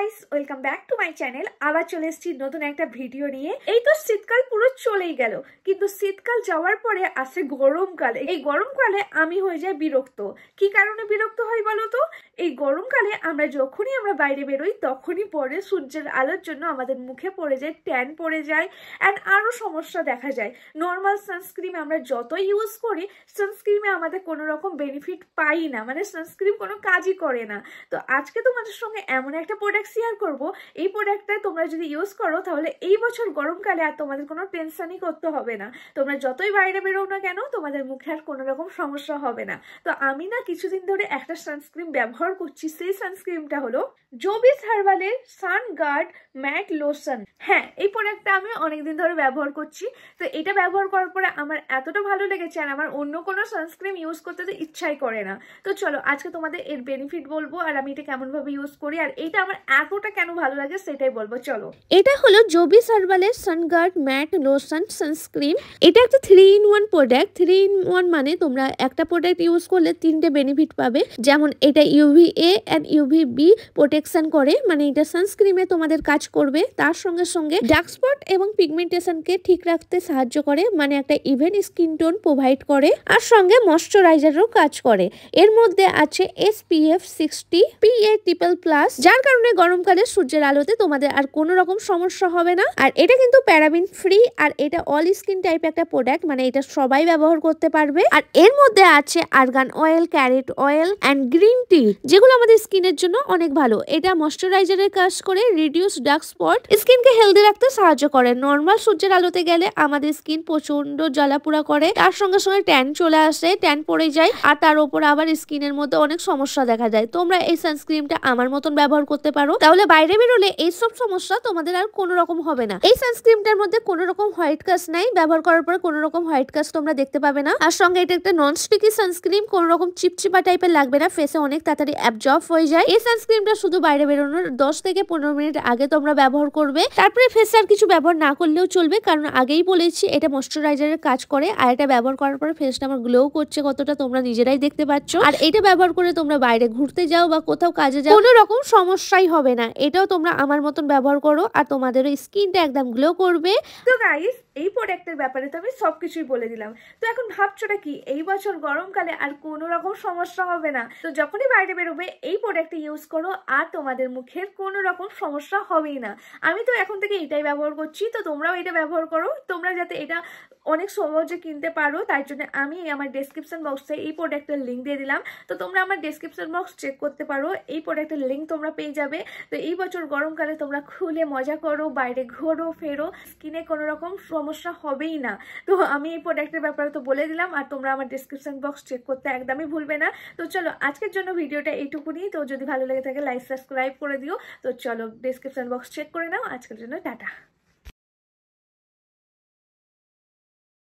Guys, welcome back to my channel. আবার চলে এসেছি নতুন একটা ভিডিও নিয়ে। এই তো শীতকাল পুরো চলেই গেল, কিন্তু শীতকাল যাওয়ার পরে আসে গরমকালে। এই গরমকালে আমি হয়ে যাই বিরক্ত। কি কারণে বিরক্ত হই বলো তো? এই গরমকালে যখনই আমরা বাইরে বেরোই তখনই পরে সূর্যের আলোর জন্য আমাদের মুখে পড়ে যায়, ট্যান পড়ে যায়, অ্যান্ড আরো সমস্যা দেখা যায়। নর্মাল সানস্ক্রিন আমরা যতই ইউজ করি, সানস্ক্রিনে আমাদের কোনো রকম বেনিফিট পাই না, মানে সানস্ক্রিন কোনো কাজই করে না। তো আজকে তোমাদের সঙ্গে এমন একটা প্রোডাক্ট শেয়ার করব, এই প্রোডাক্টটা তোমরা যদি ইউজ করো তাহলে এই বছর গরমকালে আর তোমাদের কোনো টেনশনই করতে হবে না। তোমরা যতই বাইরে বেরো না কেন, তোমাদের মুখে আর কোনো রকম সমস্যা হবে না। তো আমি না কিছুদিন ধরে একটা সানস্ক্রিন ব্যবহার করছি। সেই সানস্ক্রিনটা হলো জোবিস হার্বালের সান গার্ড ম্যাট লোশন। হ্যাঁ, এই প্রোডাক্টটা আমি অনেকদিন ধরে ব্যবহার করছি। তো এটা ব্যবহার করার পরে আমার এতটা ভালো লেগেছে, আর আমার অন্য কোনো সানস্ক্রিন ইউজ করতে তো ইচ্ছাই করে না। তো চলো আজকে তোমাদের এর বেনিফিট বলবো, আর আমি এটা কেমন ভাবে ইউজ করি, আর এটা আমার এতটা কেন ভালো লাগে সেটাই বলবো। চলো, এটা হলো জোবিস হার্বালের সানগার্ড ম্যাট লোশন সানস্ক্রিন। এটা একটা 3-in-1 প্রোডাক্ট। 3-in-1 মানে তোমরা একটা প্রোডাক্ট ইউজ করলে তিনটে বেনিফিট পাবে। যেমন এটা UVA এন্ড UVB প্রোটেকশন করে, মানে এটা সানস্ক্রিনে তোমাদের কাজ করবে। তার সঙ্গে সঙ্গে ডার্ক স্পট এবং পিগমেন্টেশনকে ঠিক রাখতে সাহায্য করে, মানে একটা ইভেন স্কিন টোন প্রোভাইড করে, আর সঙ্গে ময়শ্চারাইজারও কাজ করে। এর মধ্যে আছে SPF 60 PA++, যার কারণে গরমকালে সূর্যের আলোতে তোমাদের আর কোনো রকম সমস্যা হবে না। আর এটা কিন্তু প্যারাবিন ফ্রি, আর এটা অল স্কিন টাইপ একটা প্রোডাক্ট, মানে এটা সবাই ব্যবহার করতে পারবে। আর এর মধ্যে আছে argan oil, carrot oil and green tea, যেগুলো আমাদের স্কিনের জন্য অনেক ভালো। এটা ময়শ্চারাইজারের কাজ করে, রিডিউস ডার্ক স্পট, স্কিনকে হেলদি রাখতে সাহায্য করে। নর্মাল সূর্যের আলোতে গেলে আমাদের স্কিন প্রচন্ড জ্বালাপোড়া করে, তার সঙ্গে সঙ্গে ট্যান চলে আসে, ট্যান পড়ে যায়, আর তার উপর আবার স্কিনের মধ্যে অনেক সমস্যা দেখা যায়। তোমরা এই সানস্ক্রিনটা আমার মতন ব্যবহার করতে পারো, তাহলে বাইরে বেরোলে এইসব সমস্যা তোমাদের আর কোনো রকম হবে না। এই সানস্ক্রিনটার মধ্যে কোনো রকম হোয়াইট কাস্ট নাই, ব্যবহার করার পরে কোনো রকম হোয়াইট কাস্ট তোমরা দেখতে পাবে না। আর সঙ্গে এটা একটা নন স্টিকি সানস্ক্রিন, কোনো রকম চিপচিপা টাইপের লাগবে না, ফেসে অনেক তাড়াতাড়ি অ্যাবজর্ব হয়ে যায়। এই সানস্ক্রিনটা শুধু বাইরে বেরোনোর 10 থেকে 15 মিনিট আগে তোমরা ব্যবহার করবে, তারপরে ফেসে আর কিছু ব্যবহার না করলেও চলবে, কারণ আগেই বলেছি এটা ময়শ্চারাইজারের কাজ করে। আর এটা ব্যবহার করার পরে ফেসটা আমার গ্লো করছে কতটা তোমরা নিজেরাই দেখতে পাচ্ছ। আর এটা ব্যবহার করে তোমরা বাইরে ঘুরতে যাও বা কোথাও কাজে যাও, কোনো রকম সমস্যাই হবে না। এটাও তোমরা আমার মতন ব্যবহার করো, আর তোমাদেরও স্কিনটা একদম গ্লো করবে। তো গাইস, এই প্রোডাক্টের ব্যাপারে তো আমি সবকিছুই বলে দিলাম। তো এখন ভাবছোটা কি, এই বছর গরমকালে আর কোনো রকম সমস্যা হবে না? তো যখনই বাইরে বেরোবে এই প্রোডাক্টটা ইউজ করো, আর তোমাদের মুখের কোনো রকম সমস্যা হবেই না। আমি তো এখন থেকে এটাই ব্যবহার করছি, তো তোমরাও এটা ব্যবহার করো। তোমরা যাতে এটা অনেক সহজে কিনতে পারো, তাই জন্য আমি আমার ডেসক্রিপশন বক্সে এই প্রোডাক্টের লিঙ্ক দিয়ে দিলাম। তো তোমরা আমার ডেসক্রিপশন বক্স চেক করতে পারো, এই প্রোডাক্টের লিঙ্ক তোমরা পেয়ে যাবে। তো এই বছর গরমকালে তোমরা খুলে মজা করো, বাইরে ঘোরো ফেরো, স্কিনে কোনো রকম সমস্যা হবেই না। তো আমি এই প্রোডাক্টের ব্যাপারে তো বলে দিলাম, আর তোমরা আমার ডেসক্রিপশন বক্স চেক করতে একদমই ভুলবে না। তো চলো আজকের জন্য ভিডিওটা এইটুকুনি। তো যদি ভালো লেগে থাকে লাইক সাবস্ক্রাইব করে দিও। তো চলো ডেসক্রিপশন বক্স চেক করে নাও। আজকের জন্য টাটা।